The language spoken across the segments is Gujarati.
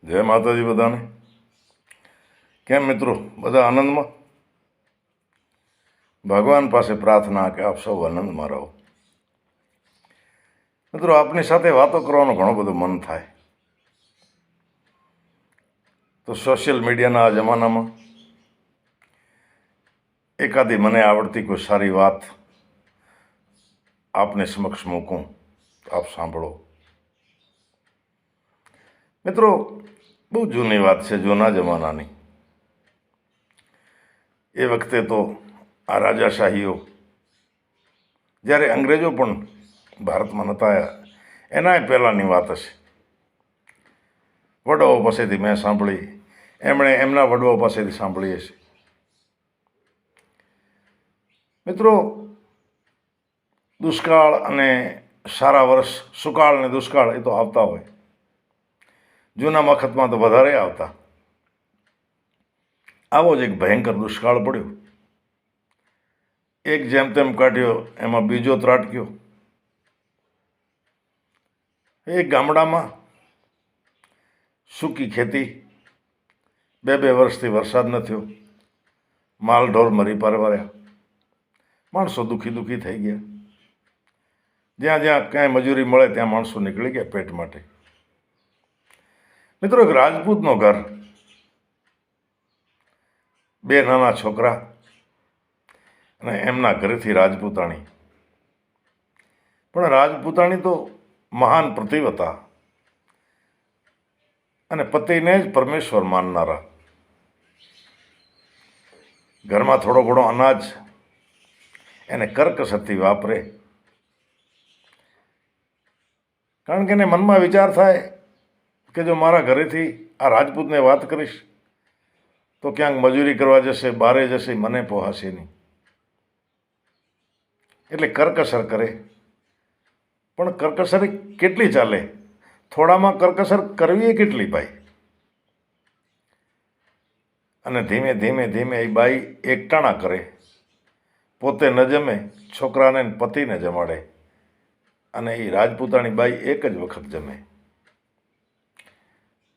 જય માતાજી બધાને. કેમ મિત્રો, બધા આનંદમાં? ભગવાન પાસે પ્રાર્થના કે આપ સૌ આનંદમાં રહો. મિત્રો, આપની સાથે વાતો કરવાનો ઘણો બધો મન થાય. તો સોશિયલ મીડિયાના આ જમાનામાં એકાદી મને આવડતી કોઈ સારી વાત આપને સમક્ષ મૂકું તો આપ સાંભળો. મિત્રો, બહુ જૂની વાત છે, જૂના જમાનાની. એ વખતે તો આ રાજાશાહીઓ, જ્યારે અંગ્રેજો પણ ભારતમાં નહોતા આવ્યા એનાય પહેલાંની વાત હશે. વડવાઓ પાસેથી મેં સાંભળી, એમણે એમના વડવાઓ પાસેથી સાંભળી હશે. મિત્રો, દુષ્કાળ અને સારા વર્ષ, સુકાળ અને દુષ્કાળ એ તો આવતા હોય. જૂના વખતમાં તો વધારે આવતા. આવો જ એક ભયંકર દુષ્કાળ પડ્યો. એક જેમ તેમ કાઢ્યો, એમાં બીજો ત્રાટક્યો. એક ગામડામાં સૂકી ખેતી, બે વર્ષથી વરસાદ ન થયો, માલ ઢોર મરી પરવાર્યા, માણસો દુઃખી થઈ ગયા. જ્યાં જ્યાં ક્યાંય મજૂરી મળે ત્યાં માણસો નીકળી ગયા પેટ માટે. મિત્રો, એક રાજપૂતનો ઘર, બે નાના છોકરા અને એમના ઘરેથી રાજપૂતાણી. પણ રાજપૂતાણી તો મહાન પતિવ્રતા અને પતિને જ પરમેશ્વર માનનારા. ઘરમાં થોડો ઘણો અનાજ એને કરકસરથી વાપરે, કારણ કે એને મનમાં વિચાર થાય કે જો મારા ઘરેથી આ રાજપૂતને વાત કરીશ તો ક્યાંક મજૂરી કરવા જશે, બારે જશે, મને પોહાશે નહીં. એટલે કરકસર કરે. પણ કરકસર કેટલી ચાલે? થોડામાં કરકસર કરવી કેટલી ભાઈ? અને ધીમે ધીમે એ બાઈ એકટાણા કરે. પોતે ન જમે, છોકરાને પતિને જમાડે, અને એ રાજપૂતાણી બાઈ એક જ વખત જમે.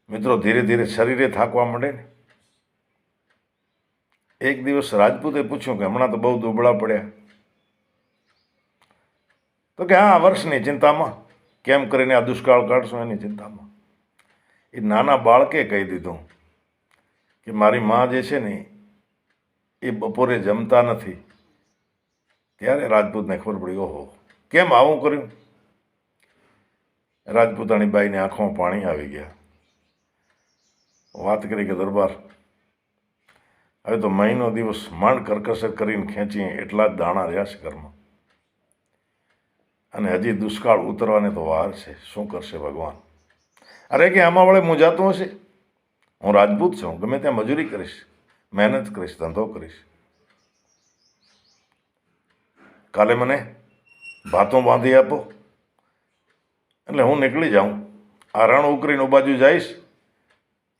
મિત્રો, ધીરે ધીરે શરીરે થાકવા માંડે ને. એક દિવસ રાજપૂતે પૂછ્યું કે હમણાં તો બહુ દુબળા પડ્યા. તો કે હા, વર્ષની ચિંતામાં, કેમ કરીને આ દુષ્કાળ કાઢશું એની ચિંતામાં. એ નાના બાળકે કહી દીધું કે મારી મા જે છે ને એ બપોરે જમતા નથી. ત્યારે રાજપૂતને ખબર પડી, ઓહો, કેમ આવું કર્યું? રાજપૂતાણી બાઈની આંખોમાં પાણી આવી ગયા. વાત કરી કે દરબાર, હવે તો મહિનો દિવસ માંડ કરકસર કરીને ખેંચીએ એટલા જ દાણા રહ્યા છે ઘરમાં, અને હજી દુષ્કાળ ઉતરવાને તો વાર છે. શું કરશે ભગવાન? અરે કે આમાં વળે મૂંઝાતું હશે? હું રાજપૂત છું, ગમે ત્યાં મજૂરી કરીશ, મહેનત કરીશ, ધંધો કરીશ. કાલે મને ભાતો બાંધી આપો એટલે હું નીકળી જાઉં. આ રણ ઉકરીને બાજુ જઈશ,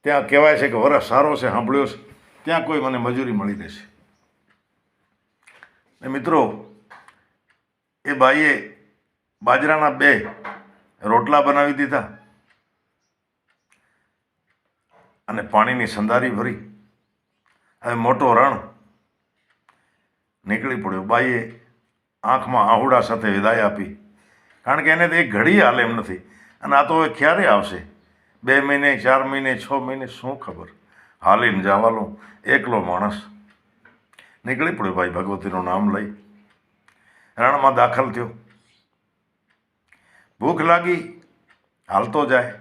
ત્યાં કહેવાય છે કે વરસ સારો છે, સાંભળ્યો છે, ત્યાં કોઈ મને મજૂરી મળી રહેશે. ને મિત્રો, એ બાઈએ બાજરાના 2 રોટલા બનાવી દીધા અને પાણીની સંધારી ભરી. હવે મોટો રણ નીકળી પડ્યો. બાઈએ આંખમાં આહુડા સાથે વિદાય આપી, કારણ કે એને તો એક ઘડી હાલે એમ નથી. અને આ તો હવે ક્યારે આવશે? 2 મહિને, 4 મહિને, 6 મહિને, શું ખબર? હાલીને જવાનો એકલો માણસ નીકળી પડ્યો. ભાઈ ભગવતીનું નામ લઈ રણમાં દાખલ થયો. ભૂખ લાગી, હાલતો જાય.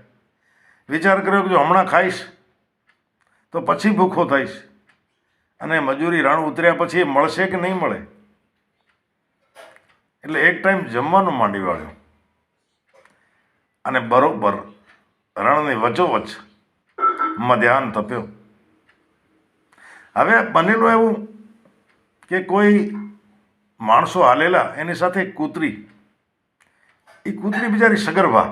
વિચાર કર્યો કે જો હમણાં ખાઈશ તો પછી ભૂખો થઈશ, અને મજૂરી રણ ઉતર્યા પછી એ મળશે કે નહીં મળે. એટલે એક ટાઈમ જમવાનું માંડી વાળ્યો, અને બરોબર રણની વચ્ચોવચ્ચ મધ્યાહન તપ્યો. હવે બનેલું એવું કે કોઈ માણસો હાલેલા, એની સાથે એક કૂતરી. એ કૂતરી બિચારી સગર્ભા,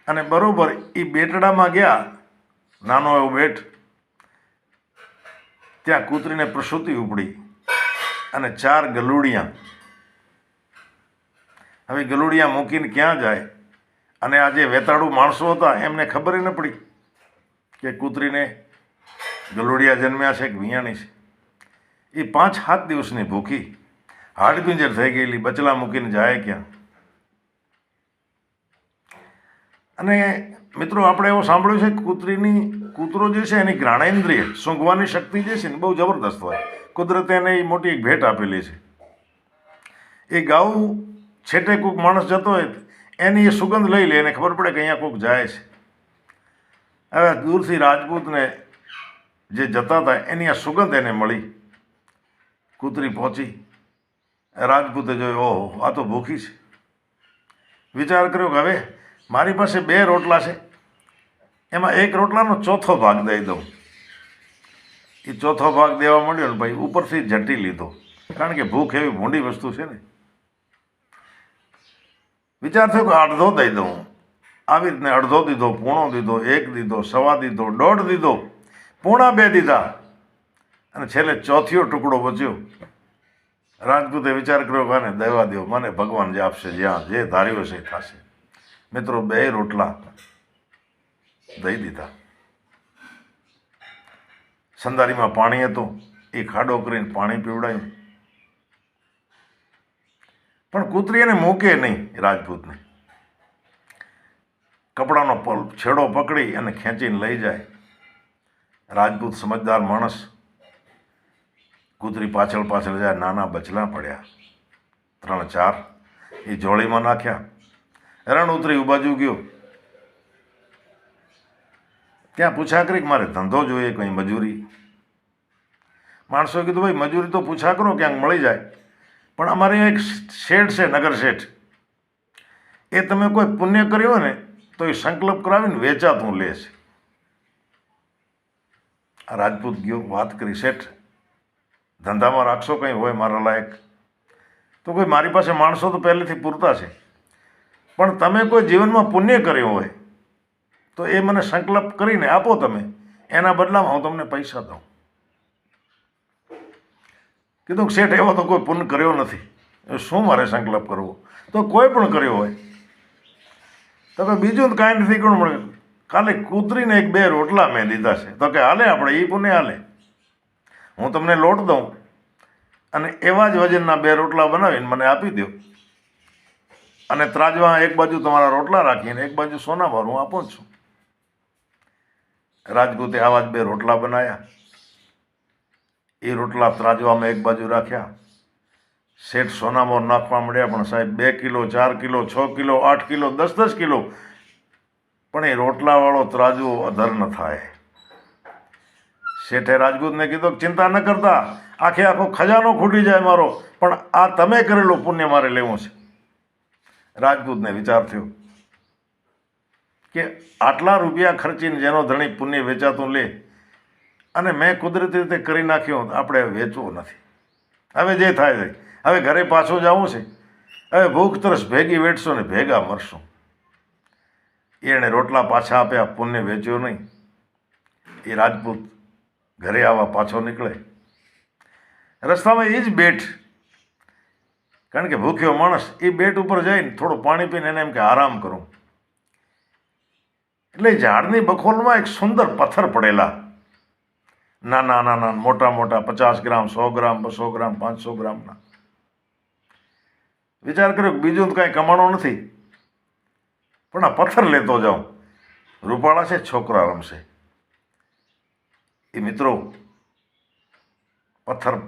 અને બરોબર એ બેટડામાં ગયા, નાનો એવો બેટ. ત્યાં કૂતરીને પ્રસૂતિ ઉપડી અને 4 ગલુડિયા. હવે ગલુડિયા મૂકીને ક્યાં જાય? અને આ જે વેતાળુ માણસો હતા એમને ખબર ન પડી કે કૂતરીને ગલુડિયા જન્મ્યા છે કે વિયાણી છે. એ 5-7 દિવસની ભૂખી હાડપિંજર થઈ ગયેલી, બચલા મૂકીને જાય ક્યાં? અને મિત્રો, આપણે એવું સાંભળ્યું છે કે કૂતરો જે છે એની ઘ્રાણેન્દ્રિય સૂંઘવાની શક્તિ જે છે ને બહુ જબરદસ્ત હોય. કુદરતે એને એ મોટી એક ભેટ આપેલી છે. એ ગાઉ છેટે કોઈક માણસ જતો હોય એની એ સુગંધ લઈ લે, એને ખબર પડે કે અહીંયા કોઈક જાય છે. હવે દૂરથી રાજપૂતને જે જતા હતા એની આ સુગંધ એને મળી. કૂતરી પહોંચી, રાજપૂતે જોયું, ઓહો, આ તો ભૂખી છે. વિચાર કર્યો કે હવે મારી પાસે 2 રોટલા છે, એમાં 1 રોટલાનો ચોથો ભાગ દઈ દઉં. એ ચોથો ભાગ દેવા માંડ્યો ને ભાઈ ઉપરથી ઝટી લીધો, કારણ કે ભૂખ એવી ભૂંડી વસ્તુ છે ને. વિચાર થયો કે અડધો દઈ દઉં. આવી રીતને અડધો દીધો, પૂણો દીધો, 1 દીધો, સવા દીધો, 1.5 દીધો, પૂણા 2 દીધા, અને છેલ્લે ચોથીયો ટુકડો બચ્યો. રાજપૂતે વિચાર કર્યો કે આને દેવા દો, મને ભગવાન જે આપશે, જ્યાં જે ધાર્યું હશે એ થશે. મિત્રો, 2 રોટલા દઈ દીધા. સંદારીમાં પાણી હતું, એ ખાડો કરીને પાણી પીવડાયું. પણ કૂતરી એને મૂકે નહીં. રાજપૂતને કપડાનો છેડો પકડી અને ખેંચીને લઈ જાય. રાજપૂત સમજદાર માણસ, કૂતરી પાછળ પાછળ જાય. નાના બચલા પડ્યા 3-4, એ જોળીમાં નાખ્યા. રણ ઉતરી બાજુ ગયો. ત્યાં પૂછા કરી કે મારે ધંધો જોઈએ, કંઈ મજૂરી. માણસોએ કીધું, ભાઈ મજૂરી તો પૂછા કરો, ક્યાંક મળી જાય, પણ અમારે એક શેઠ છે, નગર શેઠ, એ તમે કોઈ પુણ્ય કર્યો ને તો એ સંકલ્પ કરાવીને વેચાતું લે છે. આ રાજપૂત ગયો, વાત કરી, શેઠ ધંધામાં રાખશો, કંઈ હોય મારા લાયક? તો કોઈ મારી પાસે માણસો તો પહેલેથી પૂરતા છે, પણ તમે કોઈ જીવનમાં પુણ્ય કર્યો હોય તો એ મને સંકલ્પ કરીને આપો તમે, એના બદલામાં હું તમને પૈસા દઉં. કીધું, શેઠ એવો તો કોઈ પુણ્ય કર્યો નથી, શું મારે સંકલ્પ કરવો? તો કોઈ પણ કર્યો હોય તો કે બીજું કાંઈ નથી કરવું મળે, કાલે કૂતરીને 1-2 રોટલા મેં દીધા છે. તો કે હાલે, આપણે એ પુણ્ય હાલે. હું તમને લોટ દઉં અને એવા જ વજનના 2 રોટલા બનાવીને મને આપી દો, અને ત્રાજવા એક બાજુ તમારા રોટલા રાખીને એક બાજુ સોનામાં હું આપું છું. રાજપૂતે આવા જ 2 રોટલા બનાવ્યા. એ રોટલા ત્રાજવામાં એક બાજુ રાખ્યા. શેઠ સોનામાં નાખવા મળ્યા. પણ સાહેબ 2 kilo, 4 kilo, 6 kilo, 8 kilo, 10-10 kilo, પણ એ રોટલાવાળો ત્રાજવો અધર ન થાય. શેઠે રાજપૂતને કીધું, ચિંતા ન કરતા, આખો ખજાનો ખૂટી જાય મારો, પણ આ તમે કરેલું પુણ્ય મારે લેવું છે. રાજપૂતને વિચાર થયો કે આટલા રૂપિયા ખર્ચીને જેનો ધણી પુણ્ય વેચાતું લે, અને મેં કુદરતી રીતે કરી નાખ્યું, આપણે વેચવું નથી. હવે જે થાય થાય, હવે ઘરે પાછું જવું છે. હવે ભૂખ તરસ ભેગી વેઠશો ને ભેગા મરશું. એણે રોટલા પાછા આપ્યા, પુણ્ય વેચ્યો નહીં. એ રાજપૂત ઘરે આવવા પાછો નીકળે. રસ્તામાં એ જ બેટ, કારણ કે ભૂખ્યો માણસ એ બેટ ઉપર જઈને થોડું પાણી પીને એને એમ કે આરામ કરું. એટલે ઝાડની બખોલમાં એક સુંદર પથ્થર પડેલા, નાના નાના, મોટા મોટા, 50 ગ્રામ, 100 ગ્રામ, 200 ગ્રામ, 500 ગ્રામના. વિચાર કર્યો કે બીજું તો કાંઈ કમાણો નથી, પણ આ પથ્થર લેતો જાઉં. રૂપાળા છે, છોકરા રમશે. એ મિત્રો પથ્થર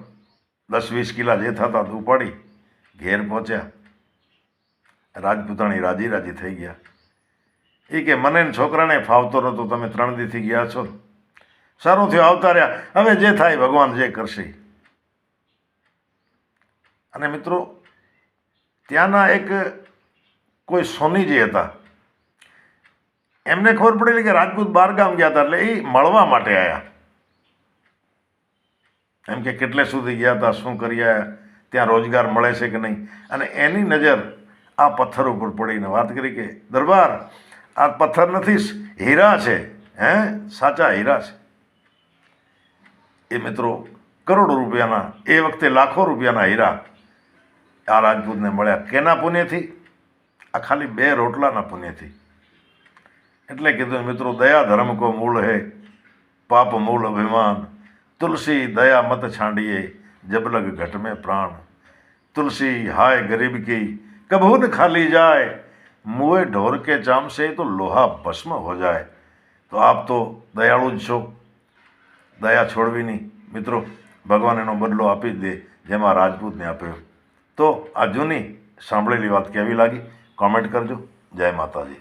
10-20 કિલા જે થતા ઉપાડી ઘેર પહોંચ્યા. રાજપૂતાણી રાજી રાજી થઈ ગયા. એ કે મને છોકરાને ફાવતો નહોતો, તમે 3 દીથી ગયા છો, સારું થયું આવતા રહ્યા, હવે જે થાય ભગવાન જે કરશે. અને મિત્રો, ત્યાંના એક કોઈ સોનીજી હતા, એમને ખબર પડેલી કે રાજપૂત બહારગામ ગયા હતા, એટલે એ મળવા માટે આવ્યા. એમ કે કેટલે સુધી ગયા હતા, શું કરી આવ્યા, ત્યાં રોજગાર મળે છે કે નહીં. અને એની નજર આ પથ્થર ઉપર પડીને વાત કરી કે દરબાર, આ પથ્થર નથી, હીરા છે, સાચા હીરા છે. એ મિત્રો કરોડો રૂપિયાના, એ વખતે લાખો રૂપિયાના હીરા આ રાજપૂતને મળ્યા. કેના પુણ્યથી? આ ખાલી 2 રોટલાના પુણ્યથી. એટલે કીધું મિત્રો, દયા ધર્મ કો મૂળ હે, પાપ મૂળ અભિમાન, તુલસી દયા મત છાંડિए, जब लग घट में प्राण, तुलसी हाय गरीब की कभू न खाली जाए, मुए ढोर के चाम से तो लोहा भस्म हो जाए। તો આપ તો દયાળુ જ છો, દયા છોડવી નહીં મિત્રો, ભગવાન એનો બદલો આપી જ દે જેમાં રાજપૂતને આપ્યો. તો આ જૂની સાંભળેલી વાત કેવી લાગી કોમેન્ટ કરજો. જય માતાજી.